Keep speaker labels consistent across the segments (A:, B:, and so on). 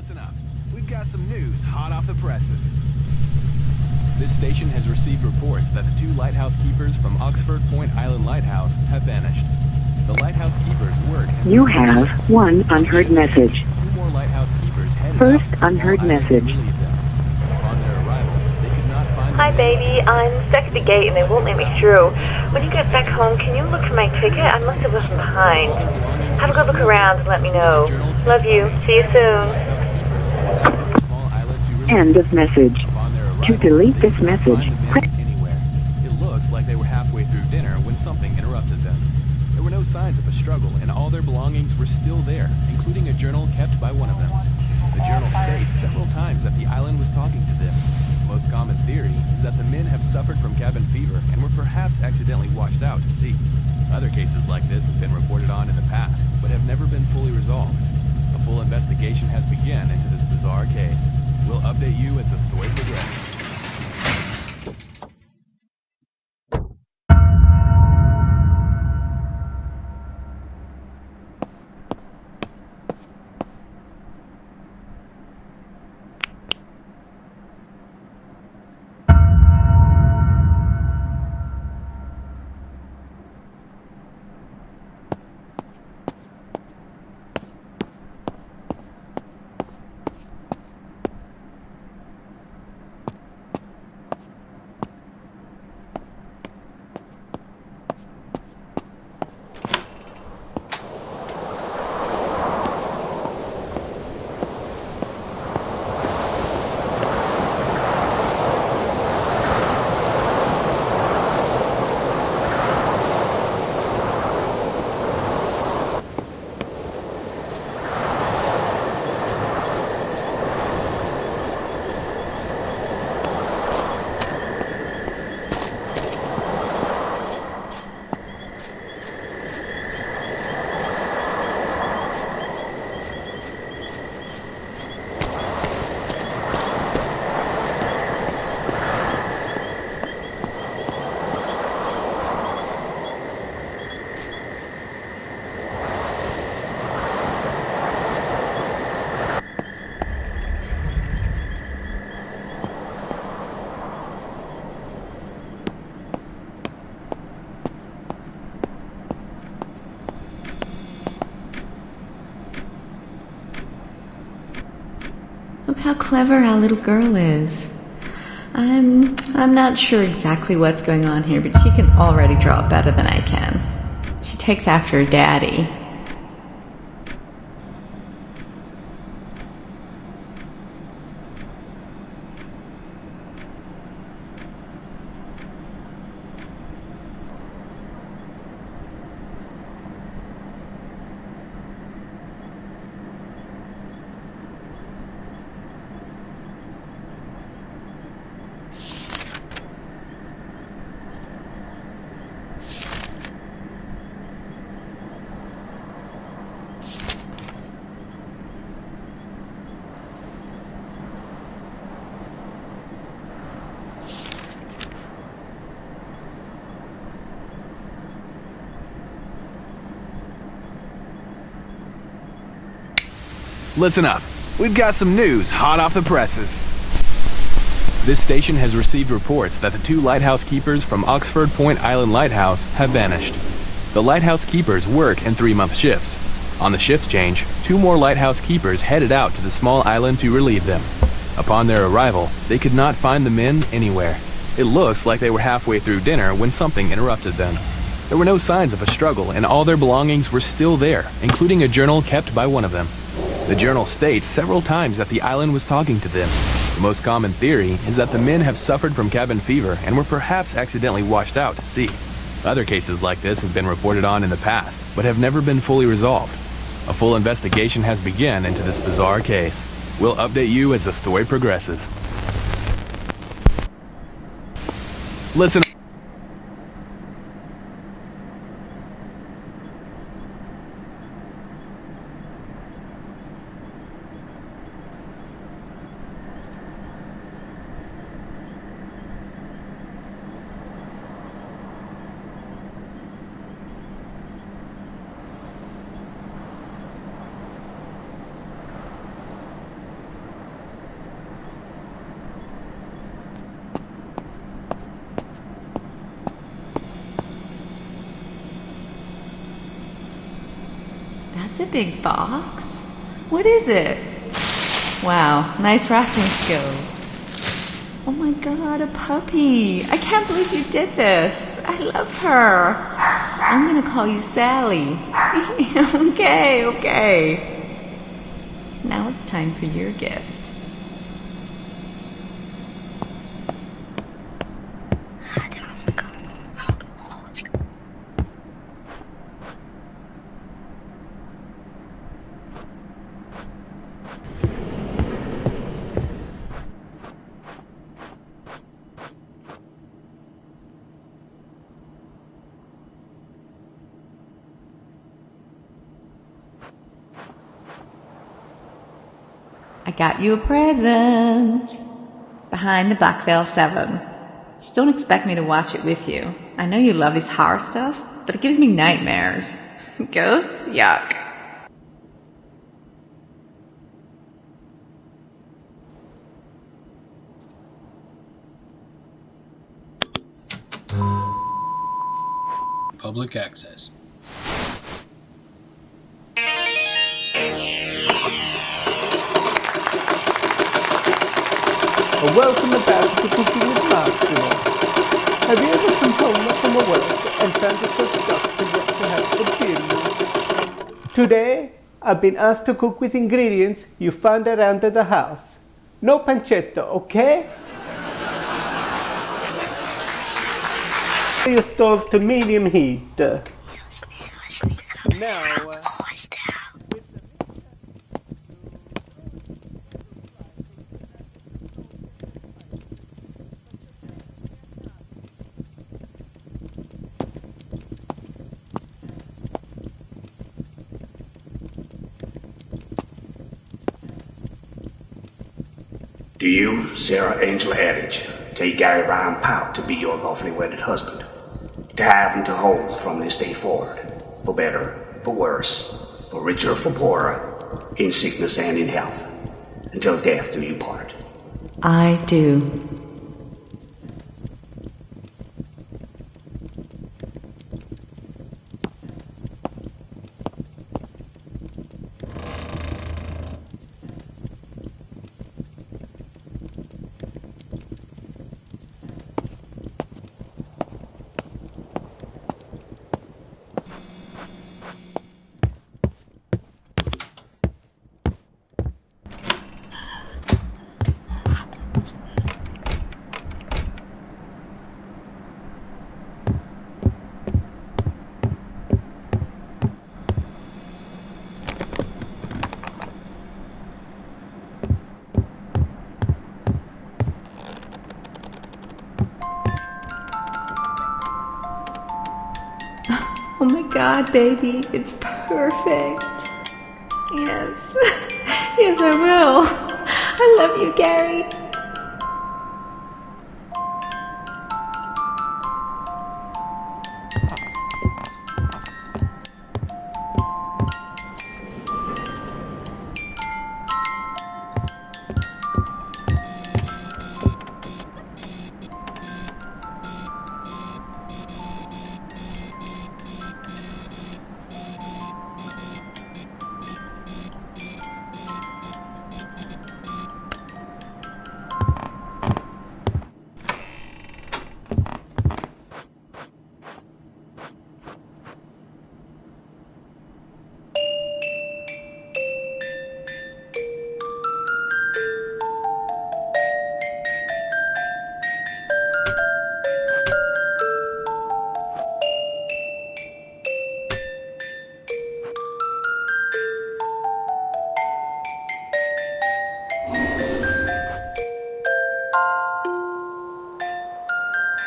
A: Listen up. We've got some news hot off the presses. This station has received reports that the two lighthouse keepers from Oxford Point Island Lighthouse have vanished. The lighthouse keepers work...
B: You have one unheard message.
A: Two more lighthouse keepers headed
B: First
A: out to the
B: unheard
A: small island to
B: message.
A: relieve them. Upon their arrival, they could not find
C: Hi,
A: the
C: baby. I'm stuck at the gate and they won't let me through. When you get back home, can you look for my ticket? I must have left it behind. Have a good look around and let me know. Love you. See you soon.
B: End of message. To delete this message, press...
A: Anywhere. It looks like they were halfway through dinner when something interrupted them. There were no signs of a struggle, and all their belongings were still there, including a journal kept by one of them. The journal states several times that the island was talking to them. The most common theory is that the men have suffered from cabin fever and were perhaps accidentally washed out to sea. Other cases like this have been reported on in the past, but have never been fully resolved. A full investigation has begun into this bizarre case. We'll update you as the story progresses.
D: Look how clever our little girl is. I'm not sure exactly what's going on here, but she can already draw better than I can. She takes after her daddy.
A: Listen up. We've got some news hot off the presses. This station has received reports that the two lighthouse keepers from Oxford Point Island Lighthouse have vanished. The lighthouse keepers work in 3-month shifts. On the shift change, 2 more lighthouse keepers headed out to the small island to relieve them. Upon their arrival, they could not find the men anywhere. It looks like they were halfway through dinner when something interrupted them. There were no signs of a struggle, and all their belongings were still there, including a journal kept by one of them. The journal states several times that the island was talking to them. The most common theory is that the men have suffered from cabin fever and were perhaps accidentally washed out to sea. Other cases like this have been reported on in the past, but have never been fully resolved. A full investigation has begun into this bizarre case. We'll update you as the story progresses. Listen.
D: That's a big box. What is it? Wow, nice wrapping skills. Oh my god, a puppy. I can't believe you did this. I love her. I'm gonna call you Sally. Okay. Now it's time for your gift. I got you a present. Behind the Black Veil 7. Just don't expect me to watch it with you. I know you love this horror stuff, but it gives me nightmares. Ghosts? Yuck.
E: Public access.
F: Welcome back to Cooking with Maximo. Have you ever come home from work and found yourself stuck to what to have for dinner? Today, I've been asked to cook with ingredients you found around the house. No pancetta, okay? Your stove to medium heat. Now,
G: Do you, Sarah Angela Eddridge, take Gary Ryan Powell to be your lawfully wedded husband, to have and to hold from this day forward, for better, for worse, for richer, for poorer, in sickness and in health, until death do you part?
D: I do. Oh my god, baby, it's perfect. Yes. Yes, I will. I love you, Gary.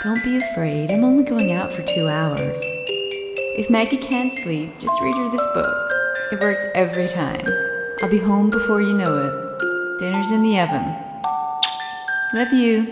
D: Don't be afraid, I'm only going out for 2 hours. If Maggie can't sleep, just read her this book. It works every time. I'll be home before you know it. Dinner's in the oven. Love you.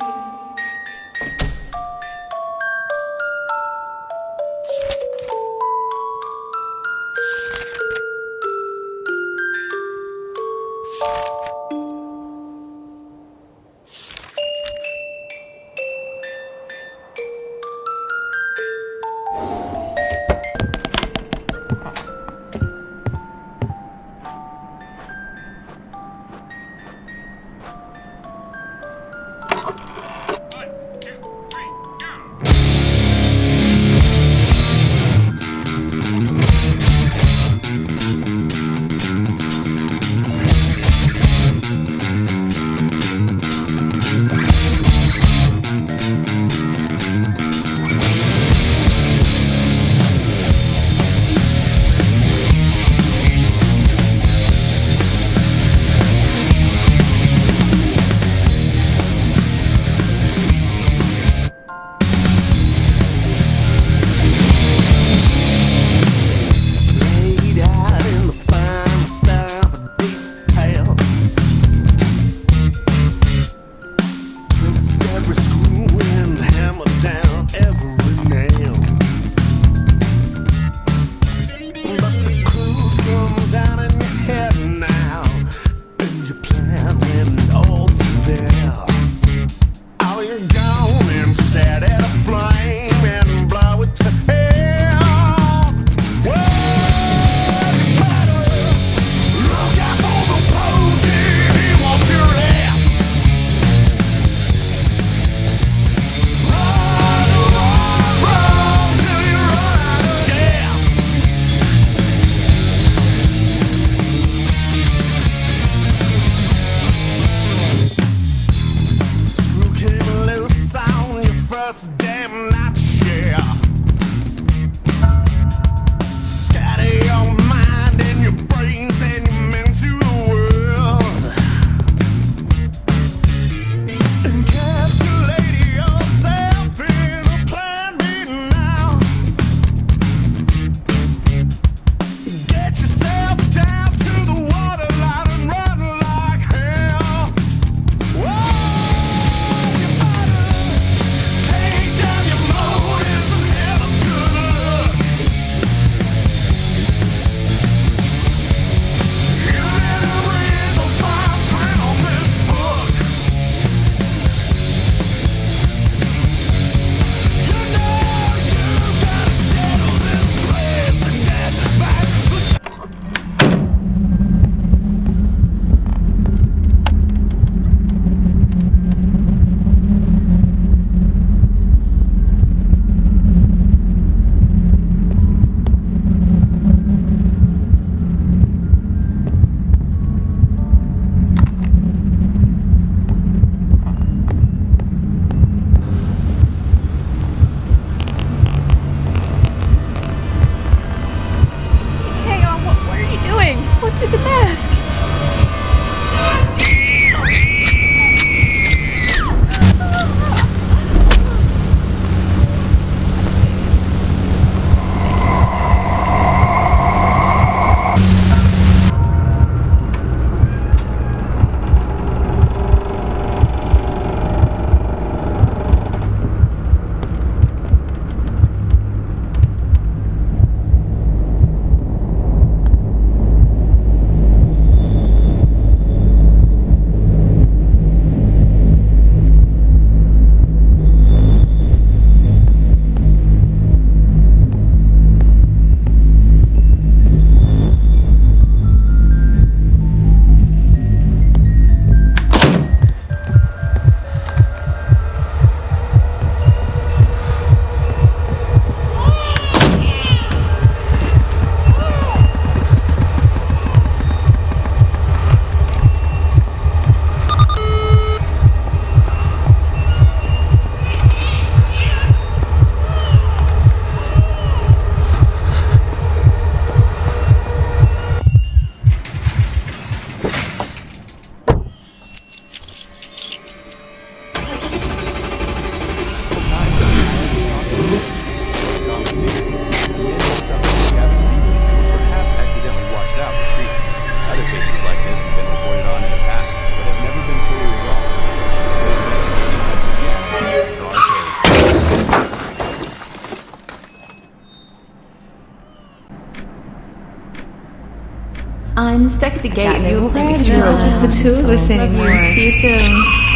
D: I'm stuck at the gate and they won't let me
E: It's
D: through.
E: not just the two of us anymore.
D: See you soon.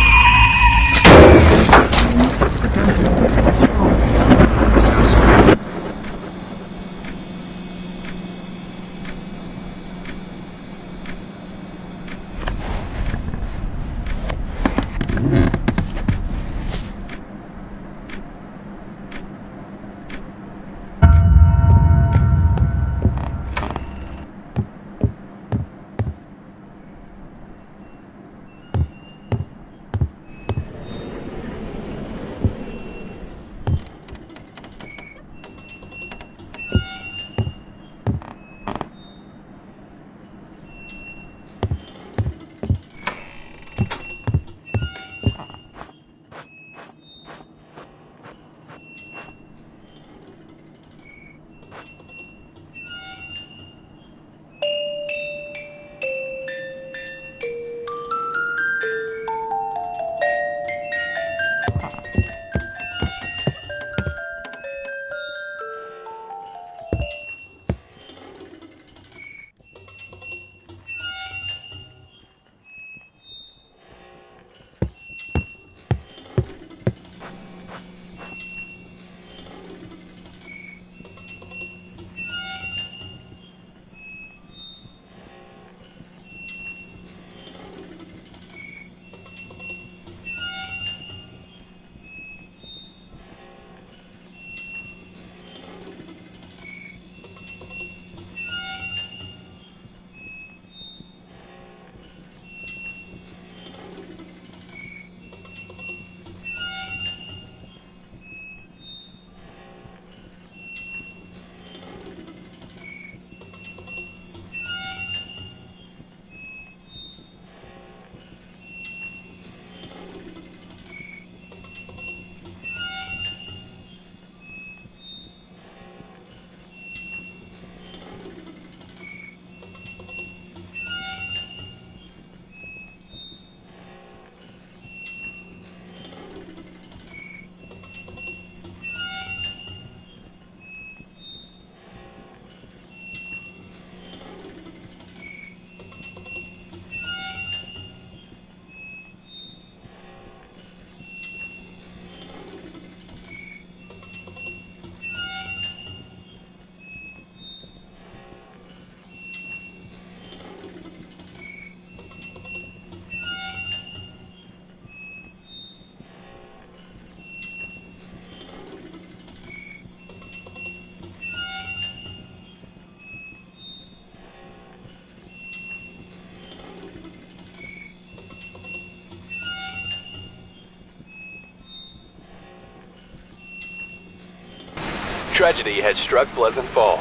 A: Tragedy has struck Pleasant Falls.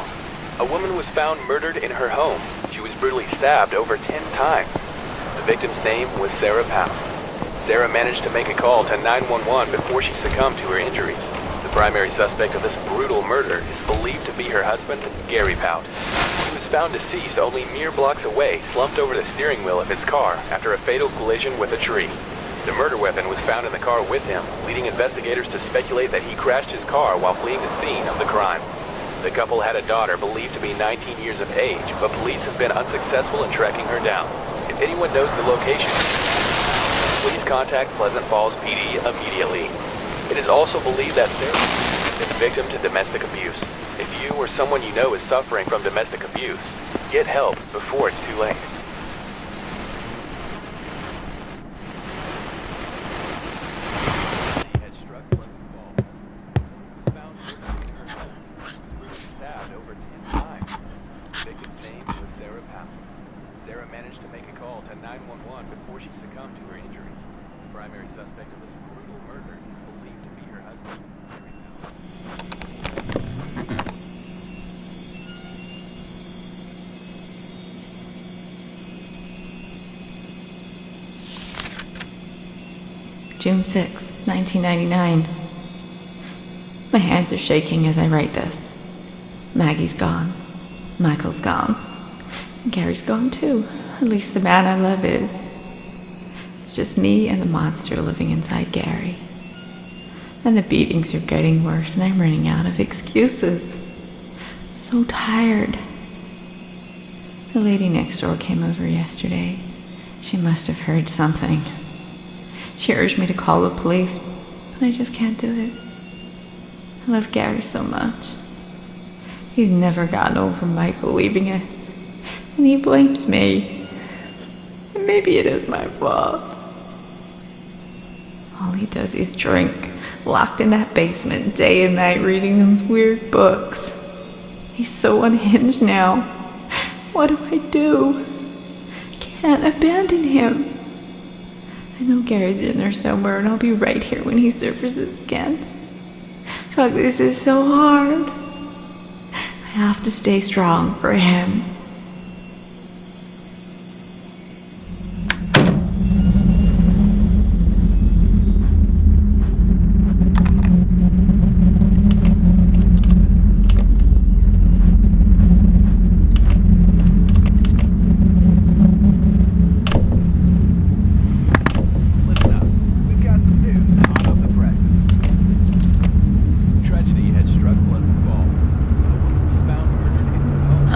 A: A woman was found murdered in her home. She was brutally stabbed over 10 times. The victim's name was Sarah Pound. Sarah managed to make a call to 911 before she succumbed to her injuries. The primary suspect of this brutal murder is believed to be her husband, Gary Pound. He was found deceased only mere blocks away, slumped over the steering wheel of his car after a fatal collision with a tree. The murder weapon was found in the car with him, leading investigators to speculate that he crashed his car while fleeing the scene of the crime. The couple had a daughter believed to be 19 years of age, but police have been unsuccessful in tracking her down. If anyone knows the location, please contact Pleasant Falls PD immediately. It is also believed that Sarah is a victim to domestic abuse. If you or someone you know is suffering from domestic abuse, get help before it's too late. Sarah managed to make a call to 911 before she succumbed to her injuries. The primary suspect of this brutal murder is believed to be her husband.
D: June 6, 1999. My hands are shaking as I write this. Maggie's gone. Michael's gone. Gary's gone too. At least the man I love is. It's just me and the monster living inside Gary. And the beatings are getting worse and I'm running out of excuses. So tired. The lady next door came over yesterday. She must have heard something. She urged me to call the police, but I just can't do it. I love Gary so much. He's never gotten over Michael leaving us, and he blames me. And maybe it is my fault. All he does is drink, locked in that basement day and night reading those weird books. He's so unhinged now. What do I do? I can't abandon him. I know Gary's in there somewhere, and I'll be right here when he surfaces again. Fuck, this is so hard. I have to stay strong for him.
A: Listen up. We've got some news hot off the presses. Tragedy has struck Pleasant Falls. A woman was found murdered in her home.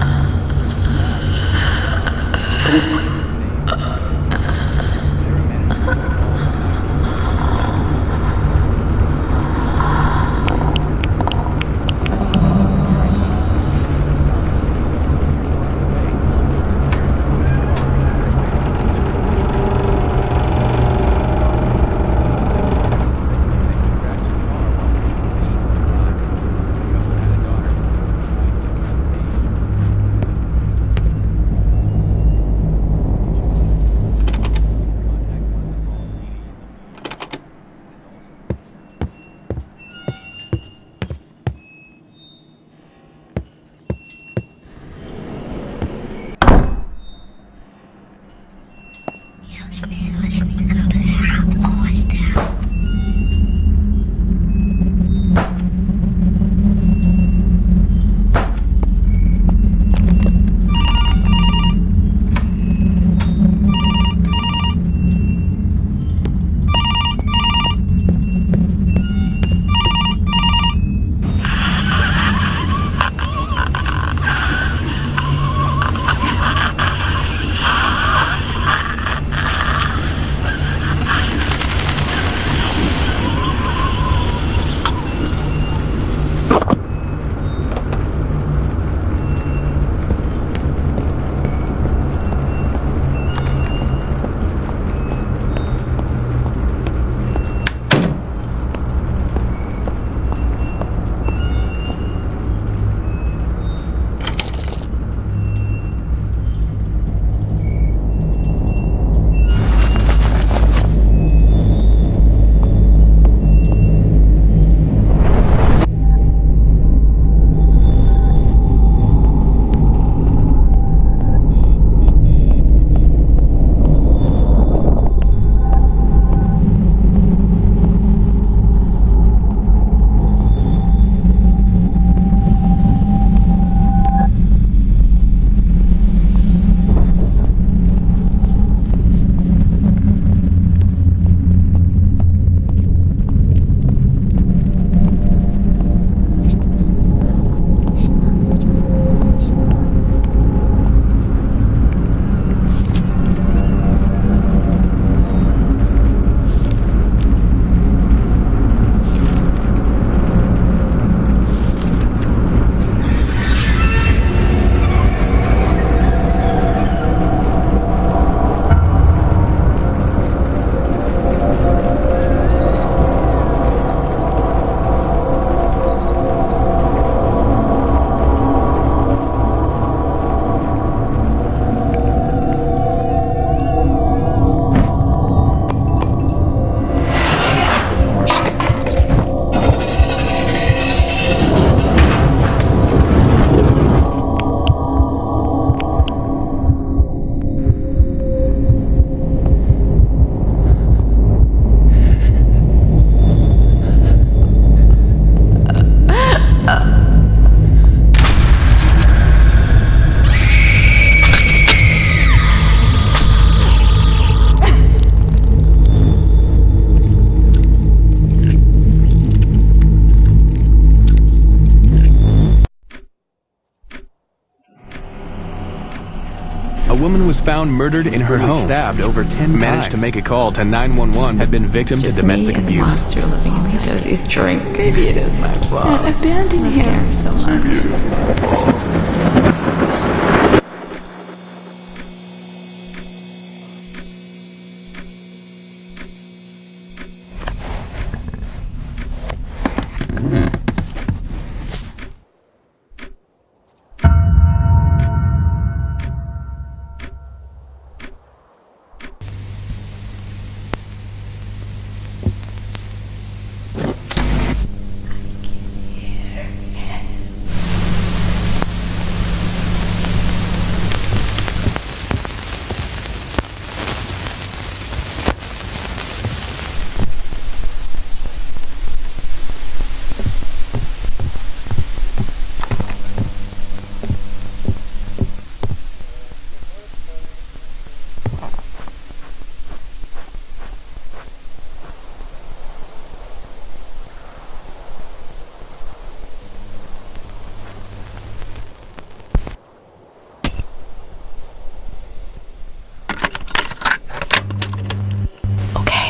A: A woman was found murdered in her home, stabbed over 10 times. Managed to make a call to 911, had been victim to domestic abuse.
D: Monster living in me does his drink. Maybe it is my fault. I abandoned him so much.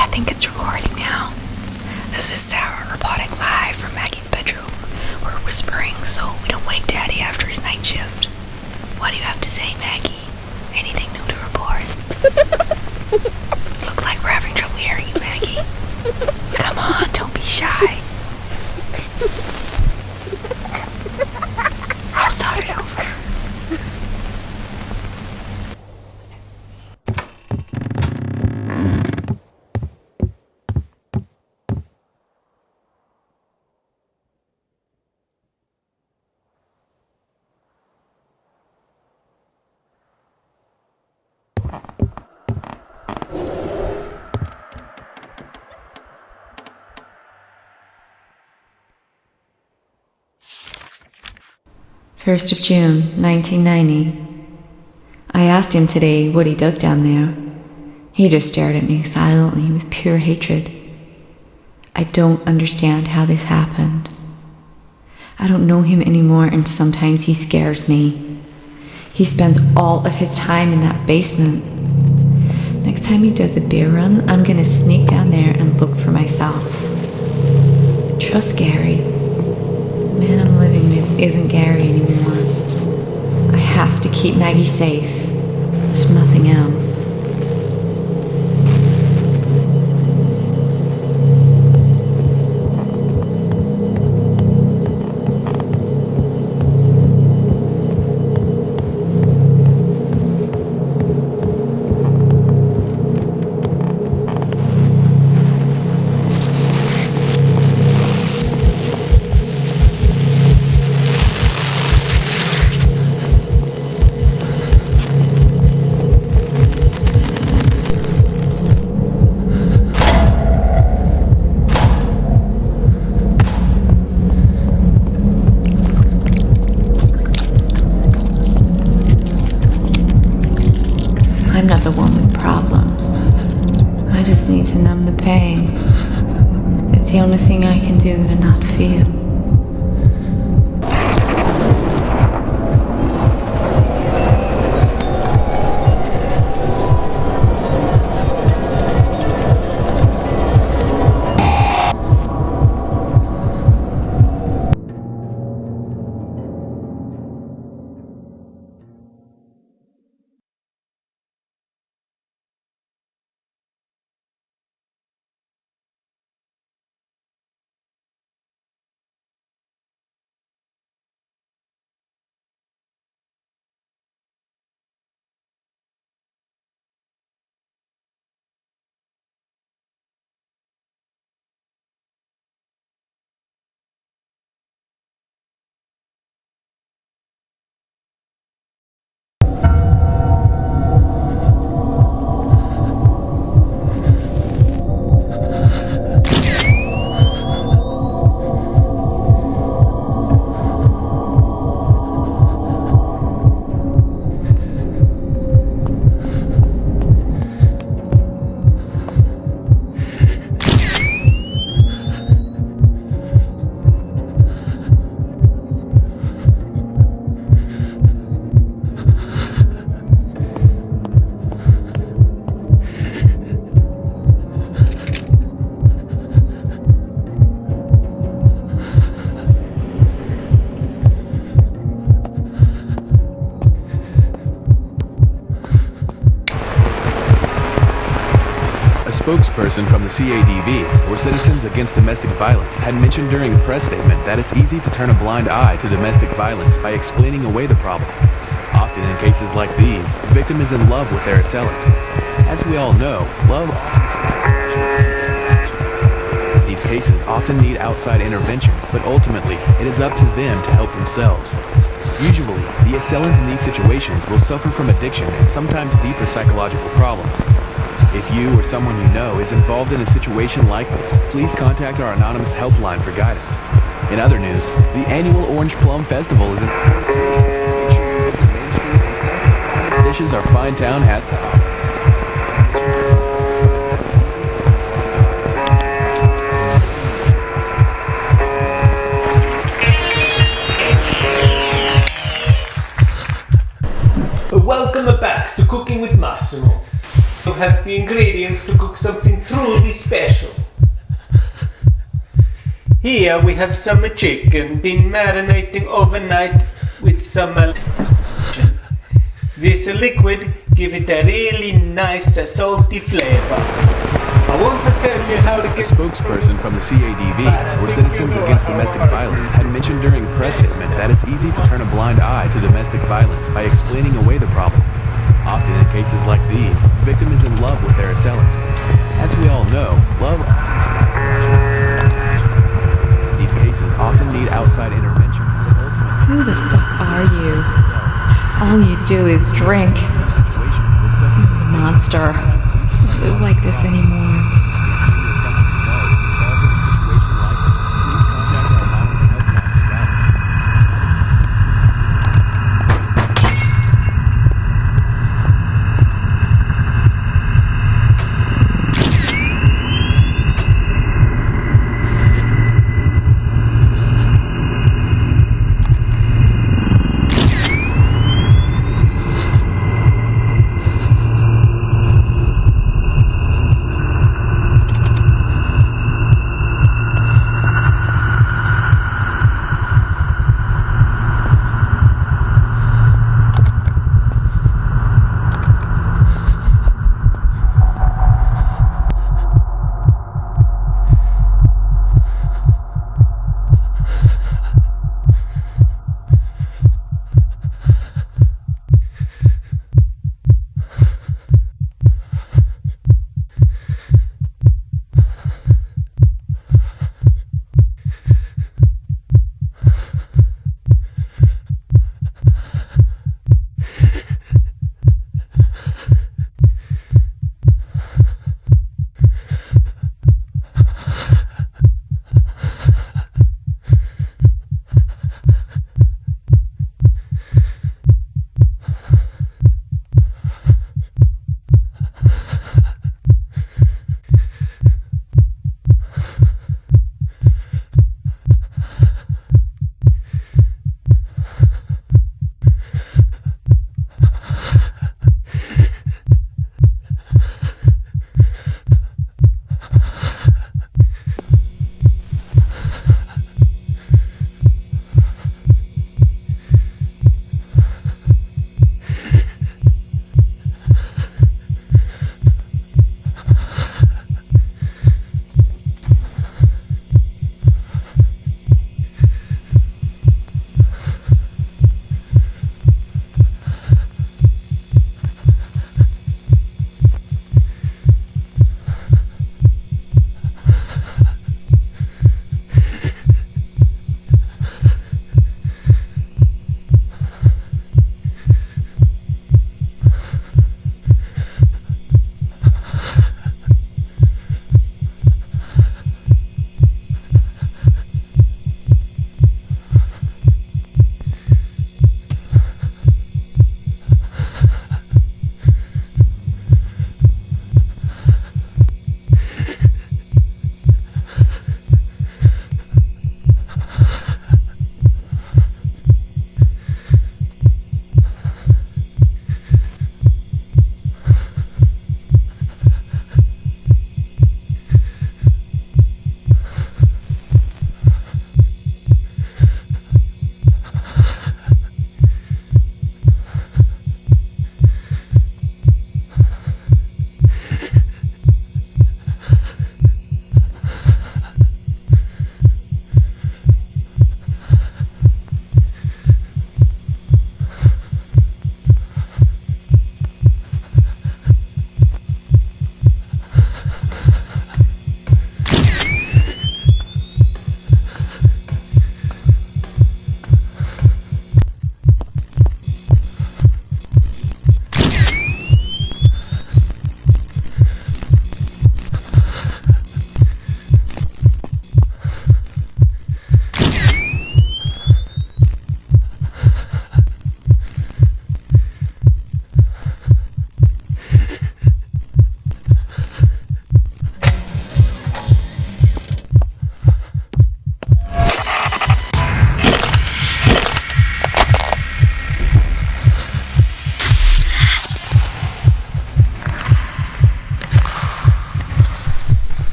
E: I think it's recording now. This is Sarah reporting live from Maggie's bedroom. We're whispering so we don't wake Daddy after his night shift. What do you have to say, Maggie? Anything new to report? Looks like we're having trouble hearing you, Maggie. Come on, don't be shy. I'll start it over.
D: First of June, 1990. I asked him today what he does down there. He just stared at me silently with pure hatred. I don't understand how this happened. I don't know him anymore, and sometimes he scares me. He spends all of his time in that basement. Next time he does a beer run, I'm gonna sneak down there and look for myself. Trust Gary. The man I'm living with isn't Gary anymore. I have to keep Maggie safe, if nothing else. I'm not the one with problems. I just need to numb the pain. It's the only thing I can do to not feel.
A: spokesperson from the CADV, or Citizens Against Domestic Violence, had mentioned during a press statement that it's easy to turn a blind eye to domestic violence by explaining away the problem. Often in cases like these, the victim is in love with their assailant. As we all know, love often drives action. These cases often need outside intervention, but ultimately, it is up to them to help themselves. Usually, the assailant in these situations will suffer from addiction and sometimes deeper psychological problems. If you or someone you know is involved in a situation like this, please contact our anonymous helpline for guidance. In other news, the annual Orange Plum Festival is in full swing. Make sure you visit Main Street and sample the finest dishes our fine town has to offer.
F: Welcome back to Cooking with Massimo. You have the ingredients to cook something truly special. Here we have some chicken been marinating overnight with some This liquid give it a really nice salty flavor. I want to tell you how to
A: A
F: get
A: spokesperson from the CADV, or Citizens Against Domestic Violence, had mentioned during a press statement that it's easy to turn a blind eye to domestic violence by explaining away the problem. Often in cases like these, the victim is in love with their assailant. As we all know, love often drives action. These cases often need outside intervention, but ultimately...
D: Who the fuck are you? All you do is drink. Monster. Don't live like this anymore.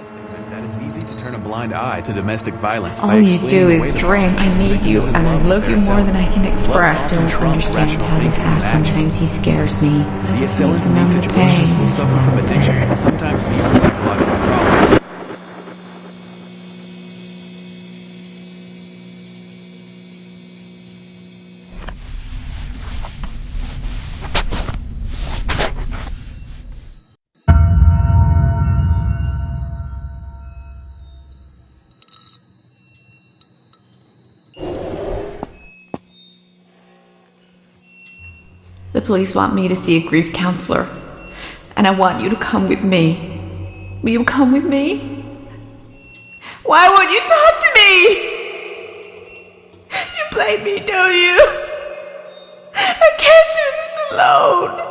A: That it's easy to turn a blind eye to domestic violence.
D: All you do is drink. I need you, and I love you more than I can express. I don't understand how this acts. Sometimes he scares me. I just need to numb the pain.
A: Will suffer from addiction and sometimes even psychological problems.
D: The police want me to see a grief counselor, and I want you to come with me. Will you come with me? Why won't you talk to me? You blame me, don't you? I can't do this alone.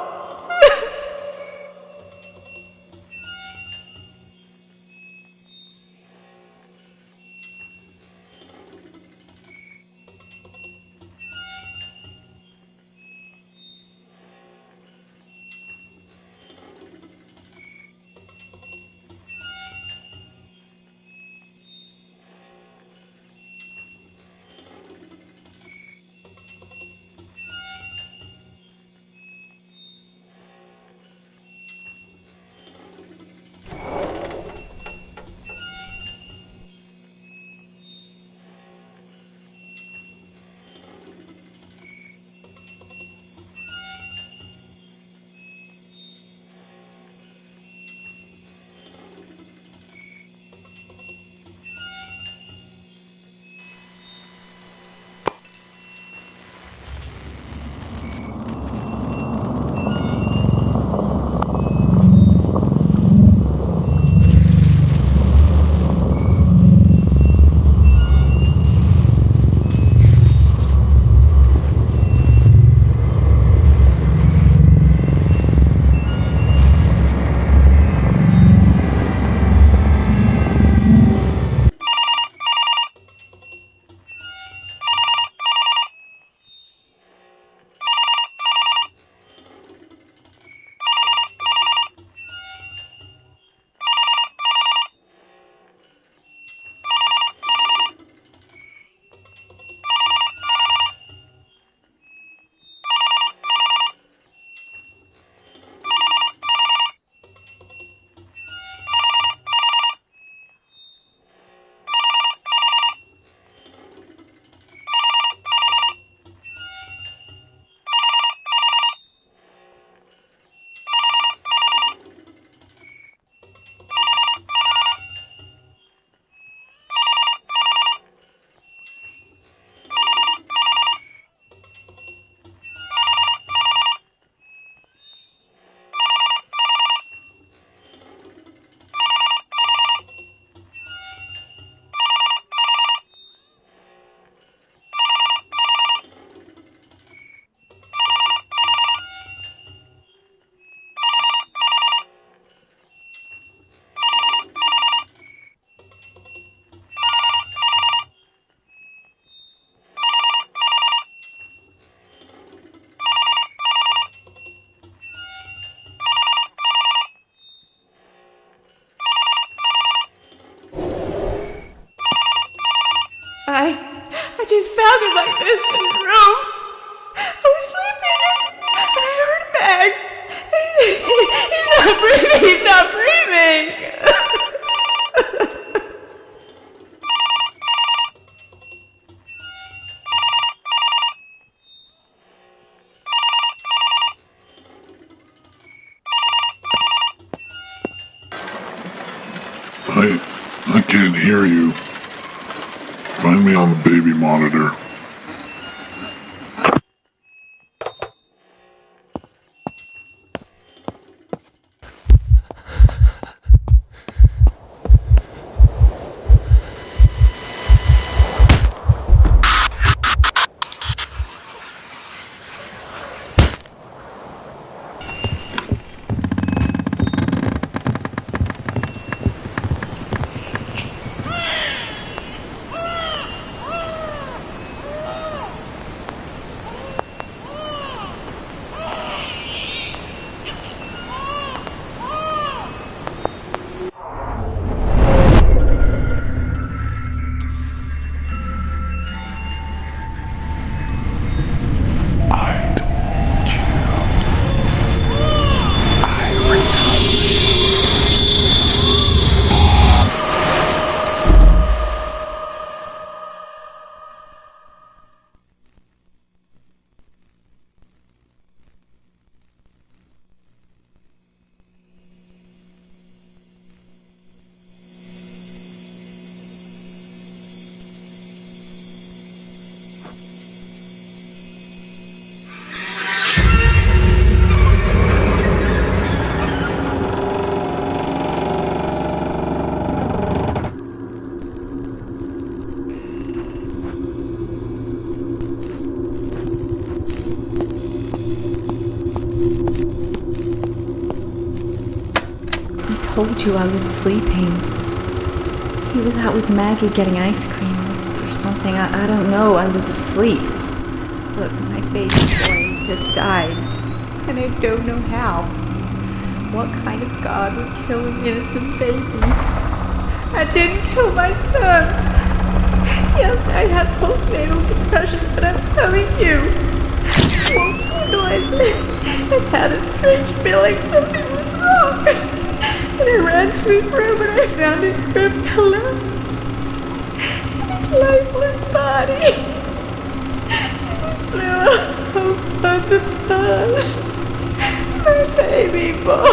D: I just found him like this in his room. I was sleeping and I heard him bang. He's not breathing.
H: I can't hear you. Find me on the baby monitor.
D: told you I was sleeping. He was out with Maggie getting ice cream or something. I don't know. I was asleep. Look, my baby boy just died, and I don't know how. What kind of God would kill an innocent baby? I didn't kill my son. Yes, I had postnatal depression, but I'm telling you, woke noise. I had a strange feeling something was wrong. And I ran to his room and I found his crib collapsed. His lifeless body. Blew a hole on the bed. My baby boy.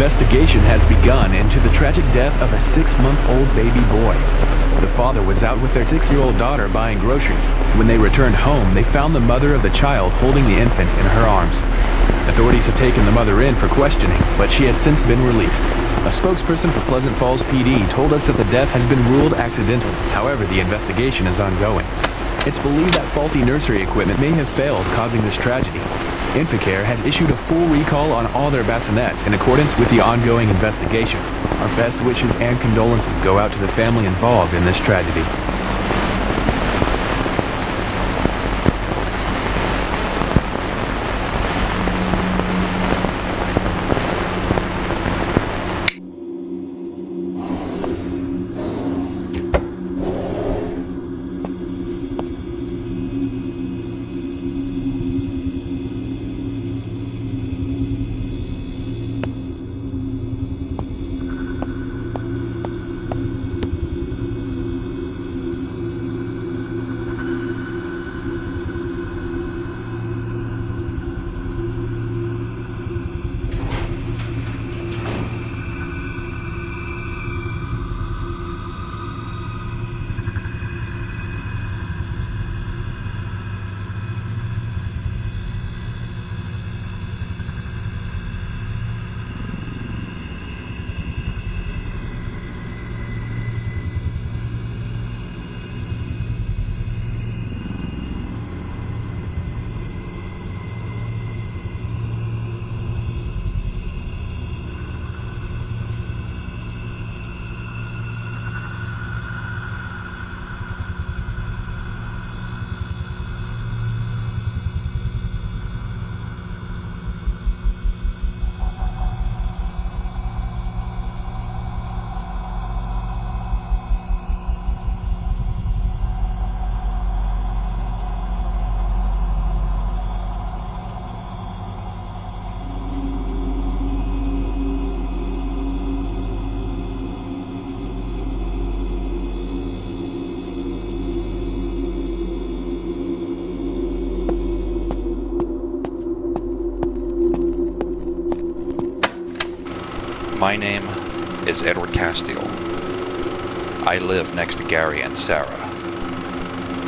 A: Investigation has begun into the tragic death of a 6-month-old baby boy. The father was out with their 6-year-old daughter buying groceries. When they returned home, they found the mother of the child holding the infant in her arms. Authorities have taken the mother in for questioning, but she has since been released. A spokesperson for Pleasant Falls PD told us that the death has been ruled accidental. However, the investigation is ongoing. It's believed that faulty nursery equipment may have failed, causing this tragedy. Inflicare has issued a full recall on all their bassinets in accordance with the ongoing investigation. Our best wishes and condolences go out to the family involved in this tragedy.
I: My name is Edward Castile. I live next to Gary and Sarah.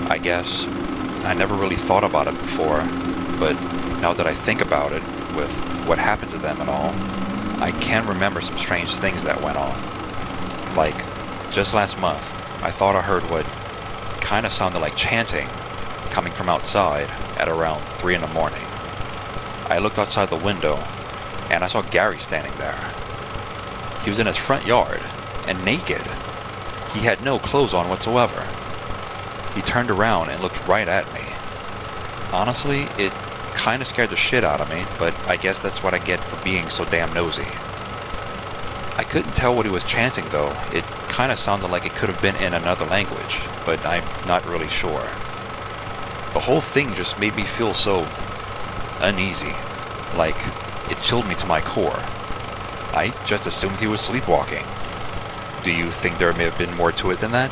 I: I guess I never really thought about it before, but now that I think about it, with what happened to them and all, I can remember some strange things that went on. Like, just last month, I thought I heard what kind of sounded like chanting coming from outside at around 3 in the morning. I looked outside the window, and I saw Gary standing there. He was in his front yard, and naked. He had no clothes on whatsoever. He turned around and looked right at me. Honestly, it kind of scared the shit out of me, but I guess that's what I get for being so damn nosy. I couldn't tell what he was chanting though. It kind of sounded like it could have been in another language, but I'm not really sure. The whole thing just made me feel so uneasy, like it chilled me to my core. I just assumed he was sleepwalking. Do you think there may have been more to it than that?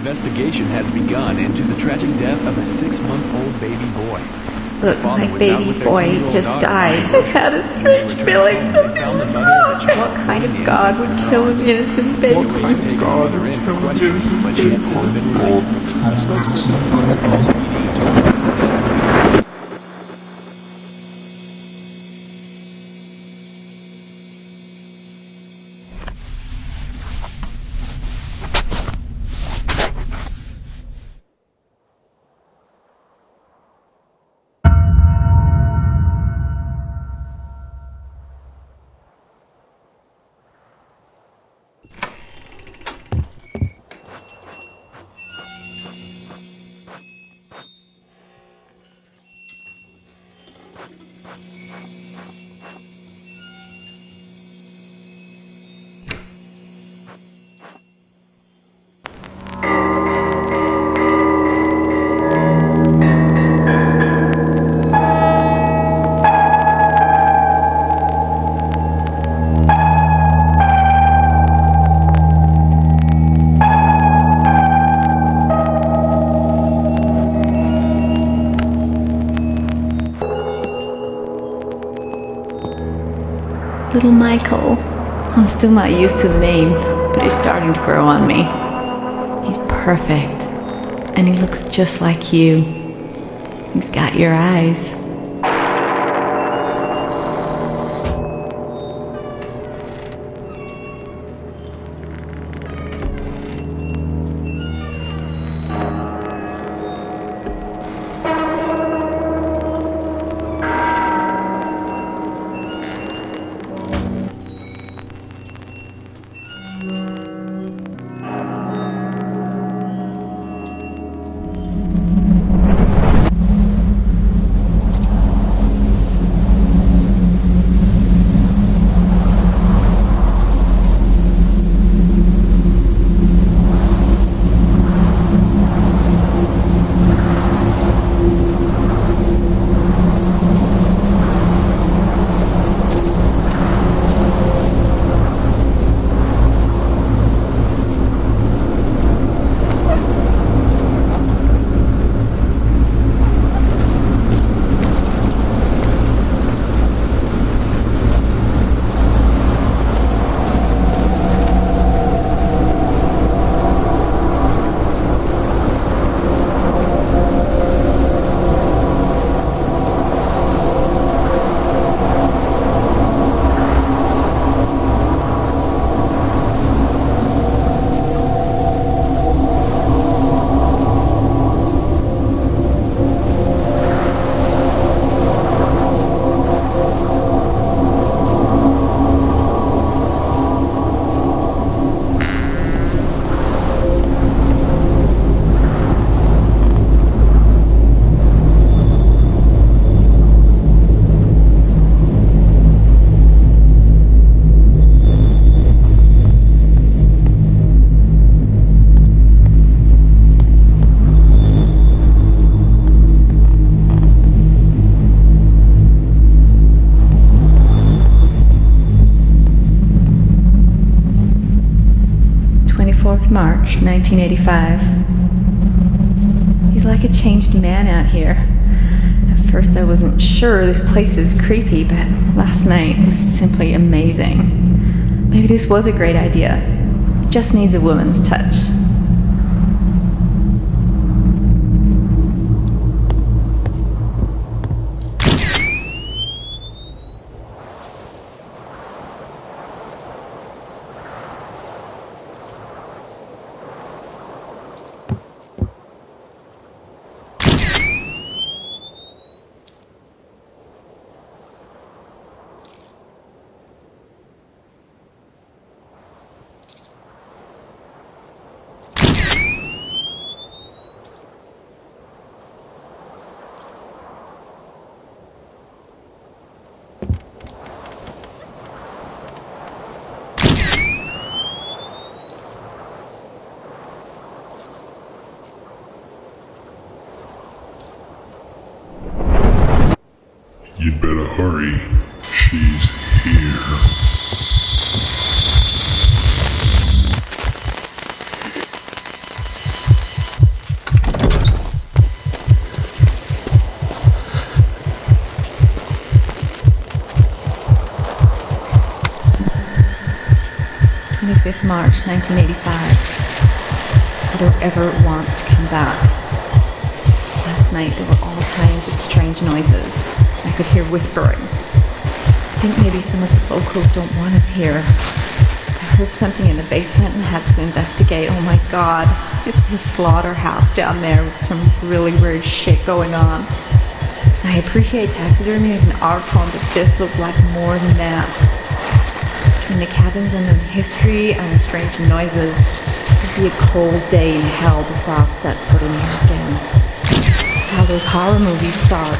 A: investigation has begun into the tragic death of a 6-month-old baby boy.
D: Look, my baby boy just died. I had a strange feeling. What kind of God would kill an innocent baby?
H: What kind of God would kill an innocent
A: But she has since been released. A spokesperson for Global Falls PD told us that the death is
D: Little Michael. I'm still not used to the name, but he's starting to grow on me. He's perfect, and he looks just like you. He's got your eyes. March 1985. He's like a changed man out here. At first I wasn't sure this place is creepy, but last night was simply amazing. Maybe this was a great idea. It just needs a woman's touch. 25th March, 1985. I don't ever want to come back. Last night there were all kinds of strange noises. I could hear whispering. I think maybe some of the locals don't want us here. I heard something in the basement and had to investigate. Oh my God, it's the slaughterhouse down there with some really weird shit going on. I appreciate taxidermy as an art form, but this looked like more than that. Between the cabins and the history and the strange noises, it'd be a cold day in hell before I'll set foot in here again. This is how those horror movies start.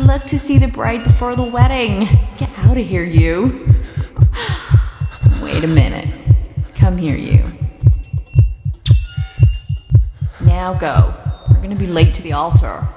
D: look to see the bride before the wedding. Get out of here, you. Wait a minute. Come here, you. Now go. We're gonna be late to the altar.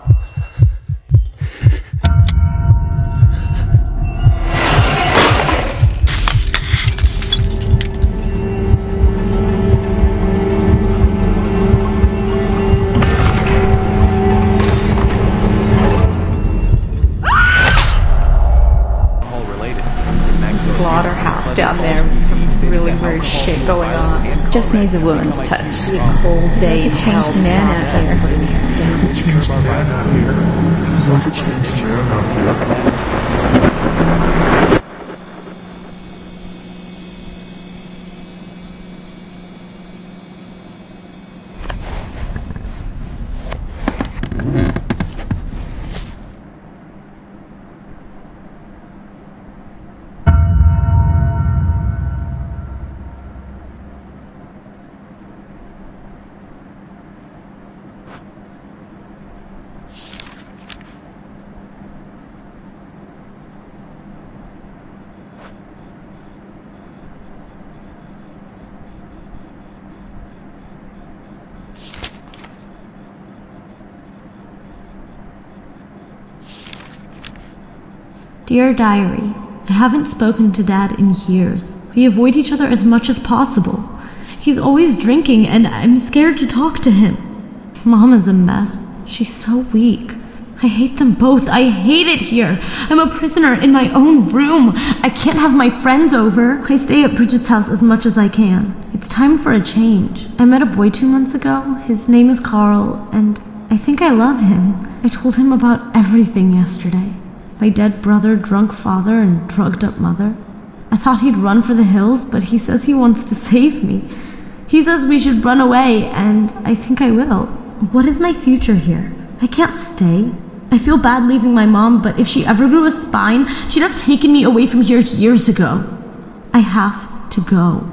D: Slaughterhouse down there with some really weird shit going on. Just needs a woman's touch. A cold day in hell. Changed man out there.
J: Dear Diary, I haven't spoken to Dad in years. We avoid each other as much as possible. He's always drinking and I'm scared to talk to him. Mom is a mess. She's so weak. I hate them both. I hate it here. I'm a prisoner in my own room. I can't have my friends over. I stay at Bridget's house as much as I can. It's time for a change. I met a boy 2 months ago. His name is Carl, and I think I love him. I told him about everything yesterday. My dead brother, drunk father, and drugged up mother. I thought he'd run for the hills, but he says he wants to save me. He says we should run away, and I think I will. What is my future here? I can't stay. I feel bad leaving my mom, but if she ever grew a spine, she'd have taken me away from here years ago. I have to go.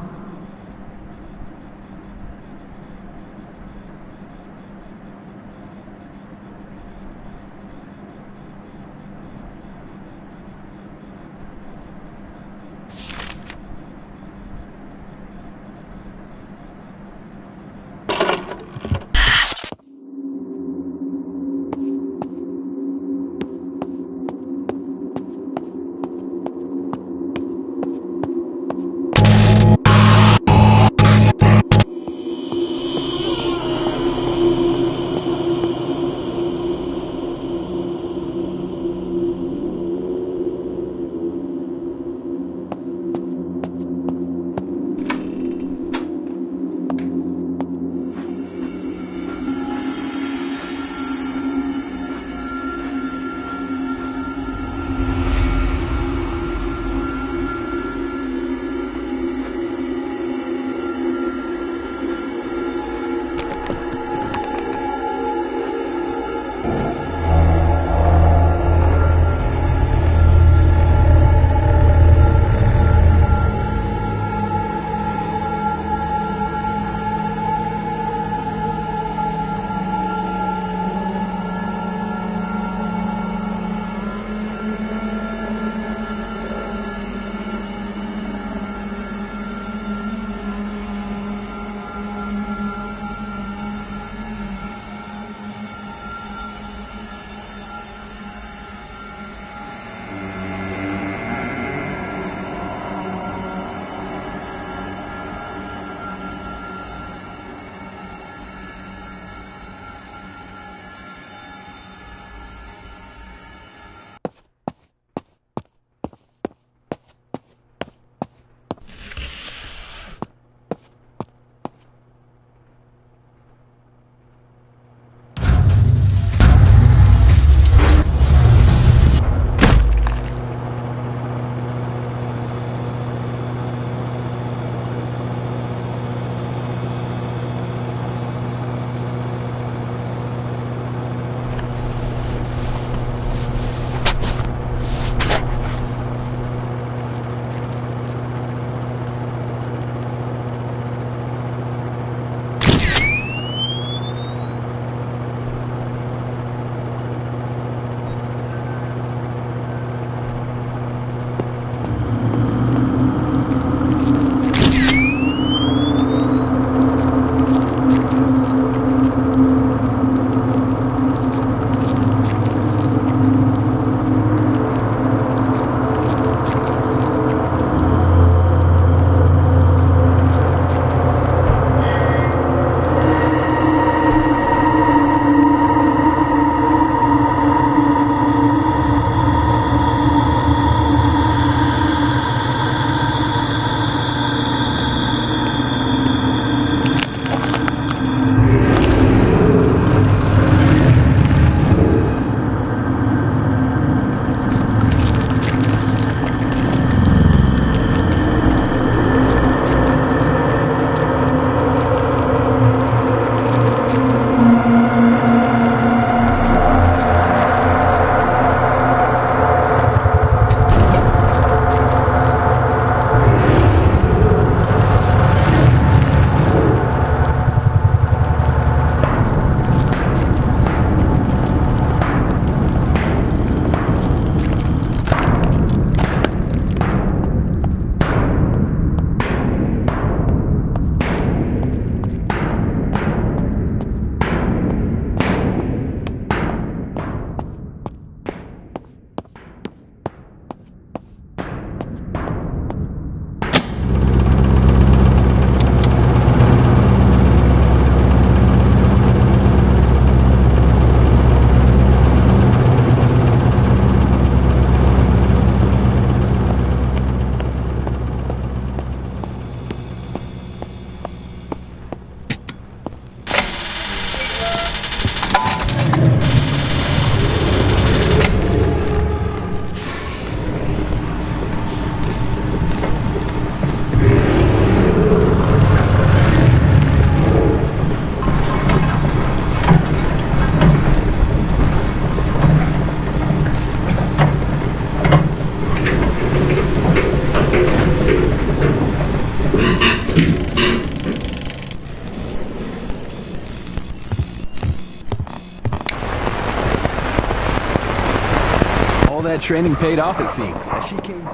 A: All that training paid off, it seems, as she came...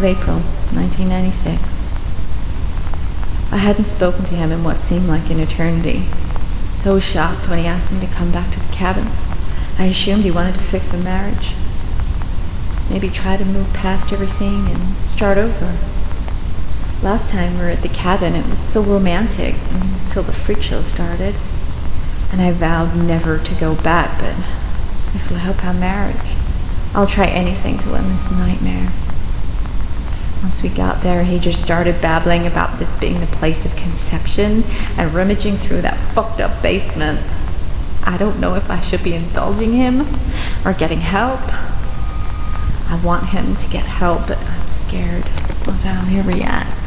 D: April 1996. I hadn't spoken to him in what seemed like an eternity, so I was shocked when he asked me to come back to the cabin. I assumed he wanted to fix a marriage. Maybe try to move past everything and start over. Last time we were at the cabin, it was so romantic until the freak show started, and I vowed never to go back, but if it'll help our marriage, I'll try anything to end this nightmare. Once we got there, he just started babbling about this being the place of conception and rummaging through that fucked up basement. I don't know if I should be indulging him or getting help. I want him to get help, but I'm scared of how he'll react.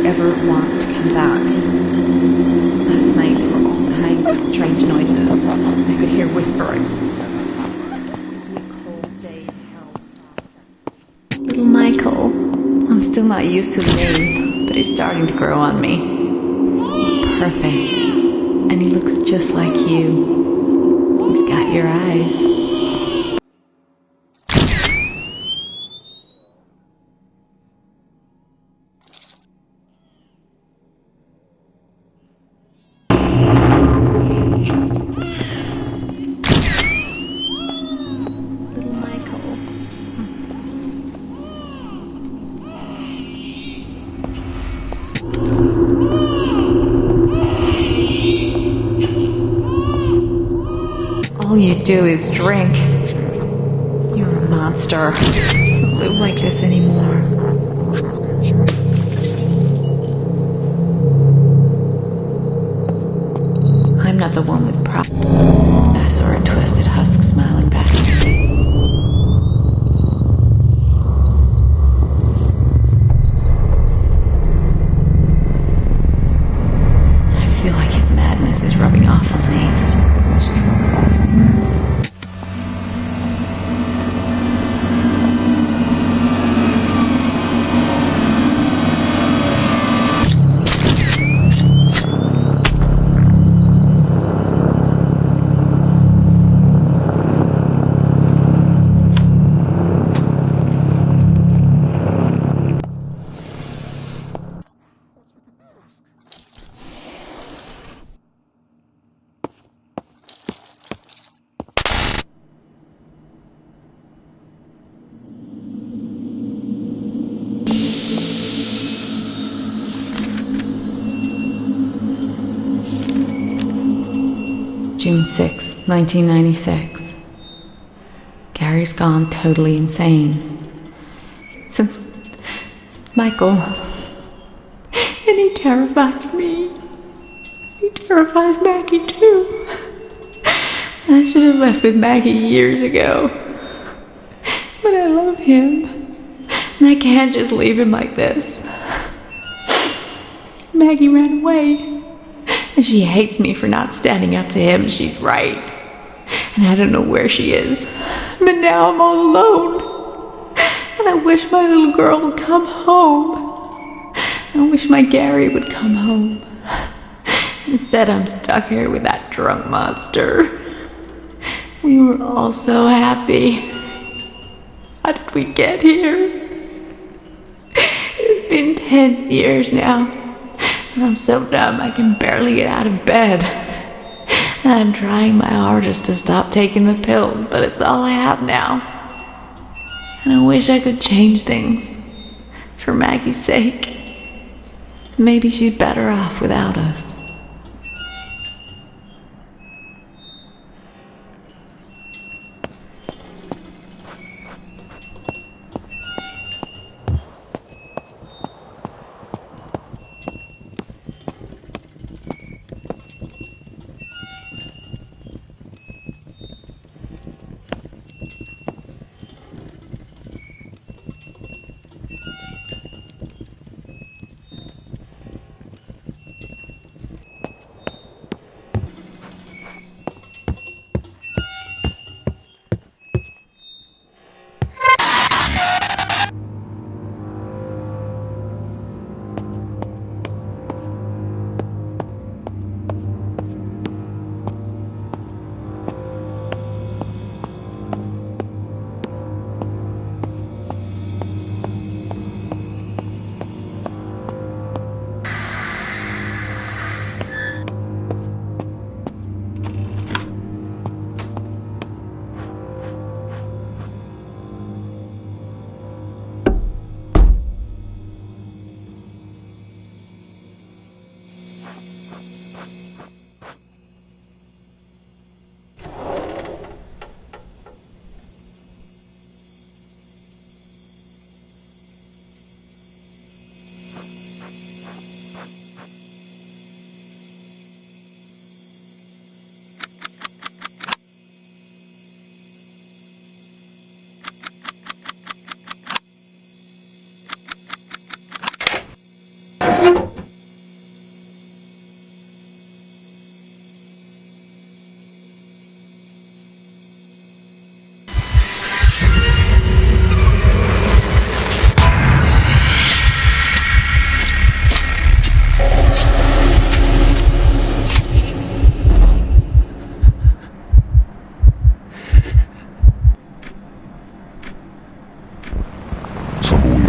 D: Ever want to come back. Last night there were all kinds of strange noises. I could hear whispering. Little Michael. I'm still not used to the name, but he's starting to grow on me. Perfect. And he looks just like you. He's got your eyes. do is drink. You're a monster. You don't live like this anymore. I'm not the one with I saw a twisted husk smiling back at me. I feel like his madness is rubbing off on me. June 6, 1996. Gary's gone totally insane. Since Michael. And he terrifies me. He terrifies Maggie too. I should have left with Maggie years ago. But I love him. And I can't just leave him like this. Maggie ran away. And she hates me for not standing up to him. She's right. And I don't know where she is. But now I'm all alone. And I wish my little girl would come home. I wish my Gary would come home. Instead, I'm stuck here with that drunk monster. We were all so happy. How did we get here? It's been 10 years now. And I'm so dumb I can barely get out of bed. And I'm trying my hardest to stop taking the pills, but it's all I have now. And I wish I could change things. For Maggie's sake. Maybe she's better off without us.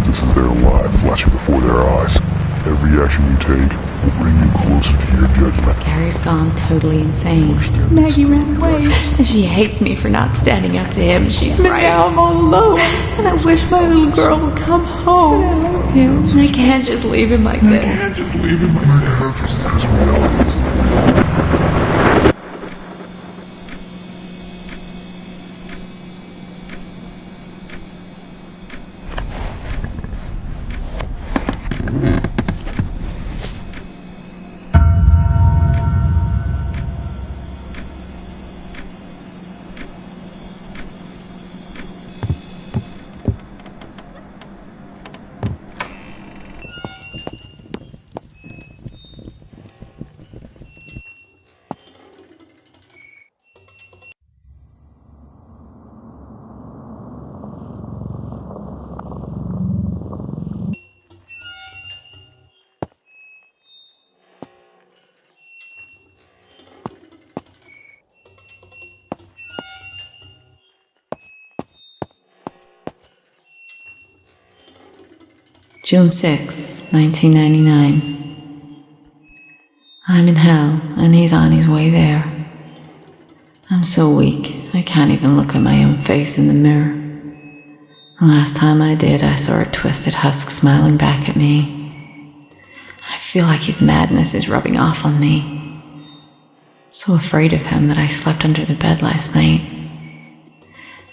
H: This is their life flashing before their eyes. Every action you take will bring you closer to your judgment.
D: Gary's gone totally insane. Maggie ran away. And she hates me for not standing up to him. She's right. Now I'm all alone. And I wish my little girl would come home. And I love him. And I can't just leave him like this.
H: I can't just leave him like this. Reality.
D: June 6, 1999. I'm in hell, and he's on his way there. I'm so weak, I can't even look at my own face in the mirror. The last time I did, I saw a twisted husk smiling back at me. I feel like his madness is rubbing off on me. So afraid of him that I slept under the bed last night.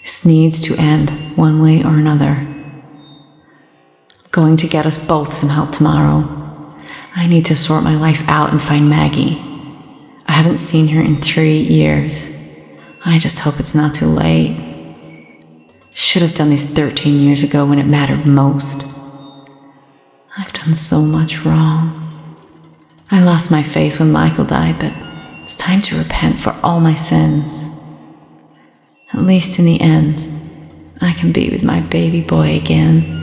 D: This needs to end, one way or another. I'm going to get us both some help tomorrow. I need to sort my life out and find Maggie. I haven't seen her in 3 years. I just hope it's not too late. Should have done this 13 years ago when it mattered most. I've done so much wrong. I lost my faith when Michael died, but it's time to repent for all my sins. At least in the end, I can be with my baby boy again.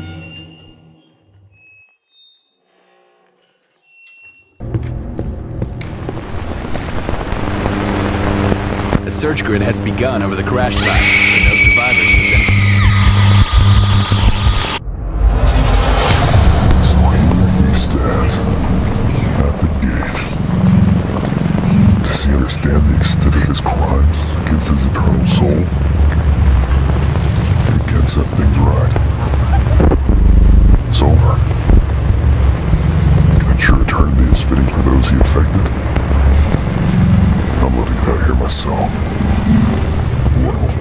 A: A search grid has begun over the crash site, but no survivors have been.
H: So here he stands at the gate. Does he understand the extent of his crimes against his eternal soul? He can't set things right. It's over. He can ensure eternity is fitting for those he affected. I'm living it out here myself. Well.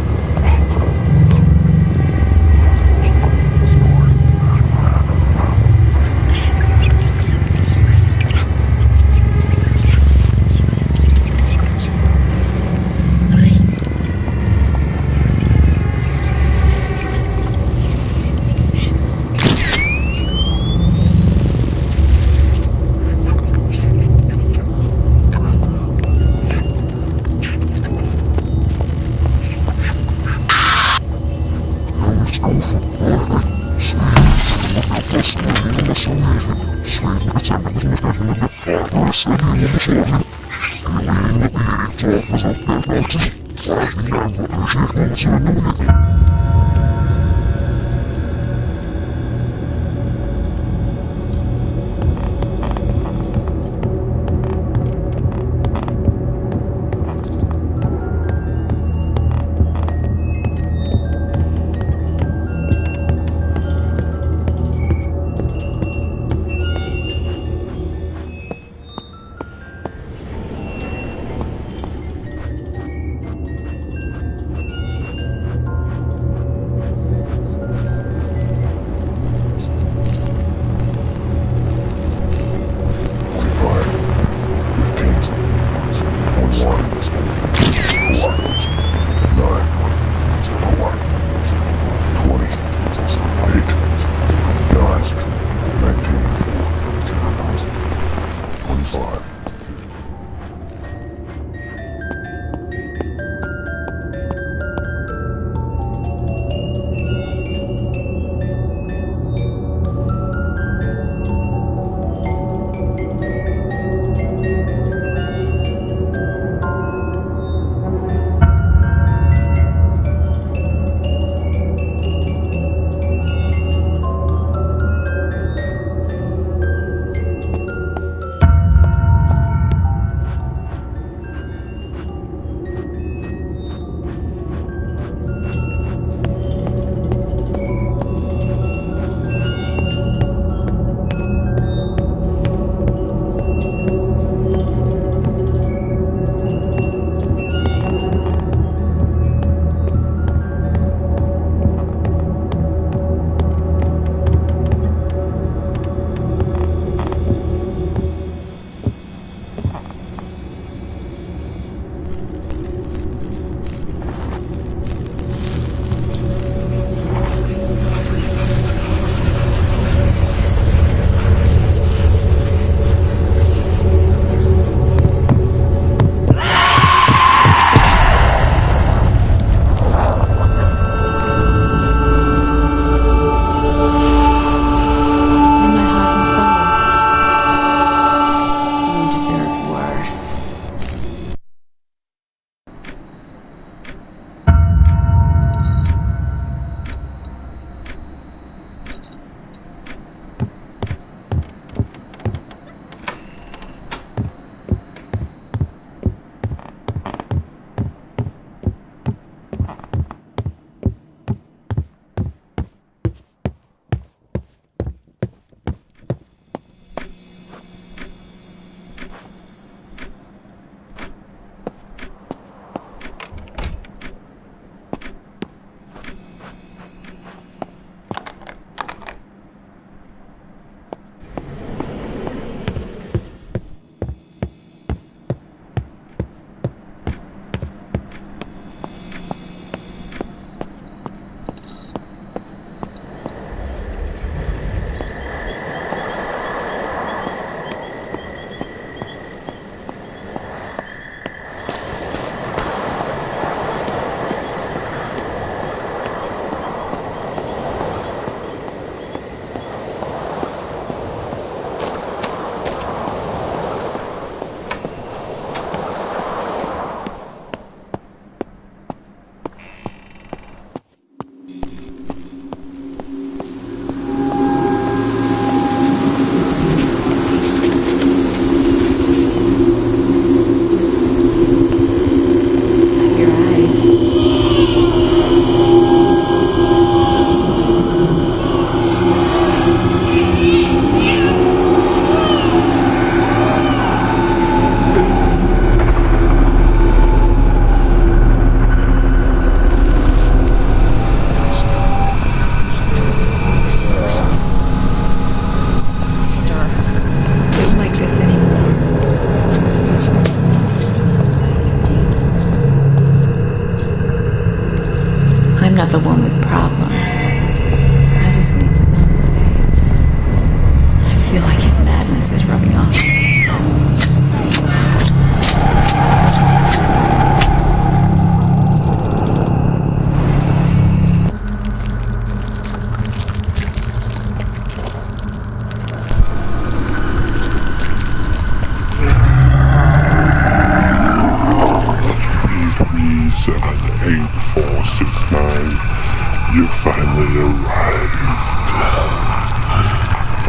H: finally arrived.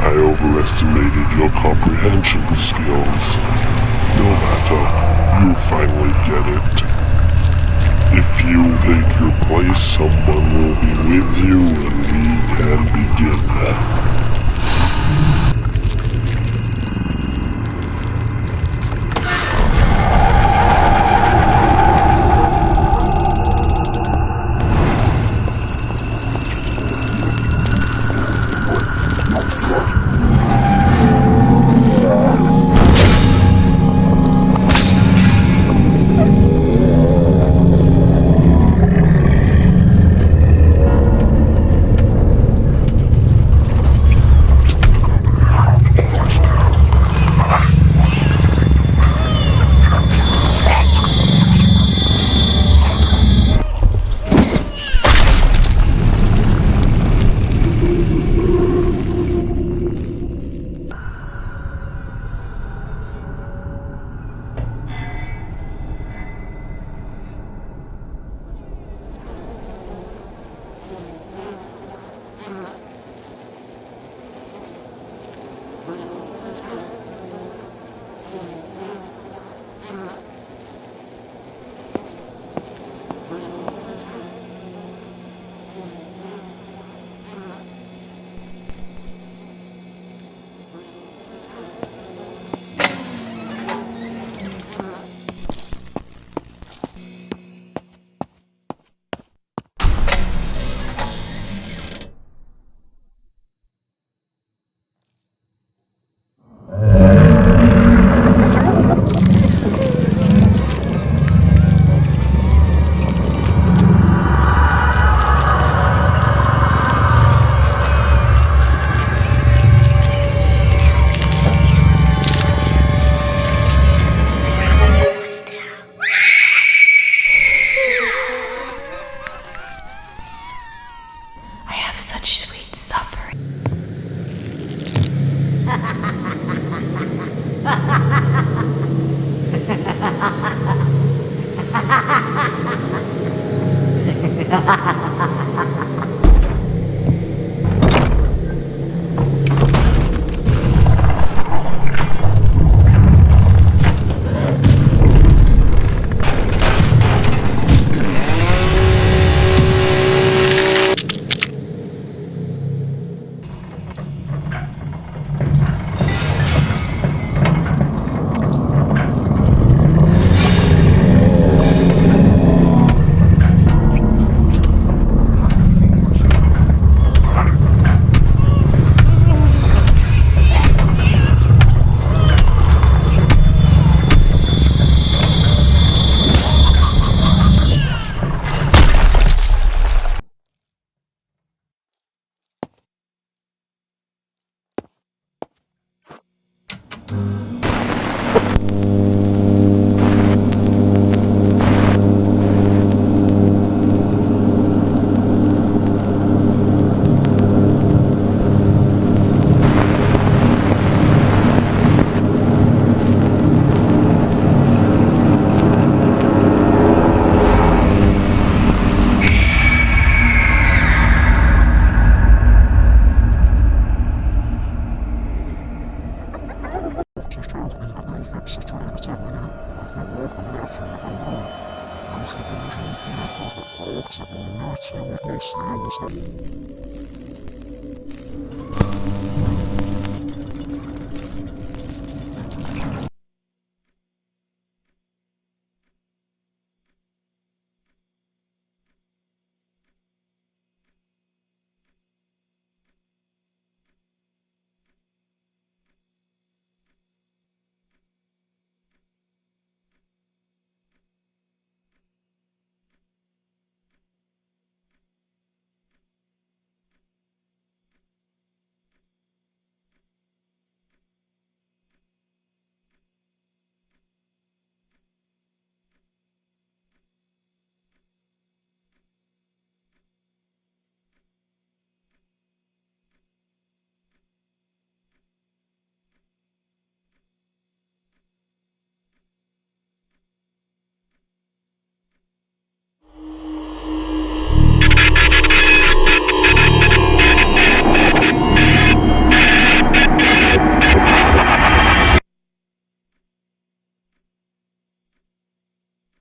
H: I overestimated your comprehension skills. No matter, you finally get it. If you take your place, someone will be with you and we can begin.
E: Ha ha ha!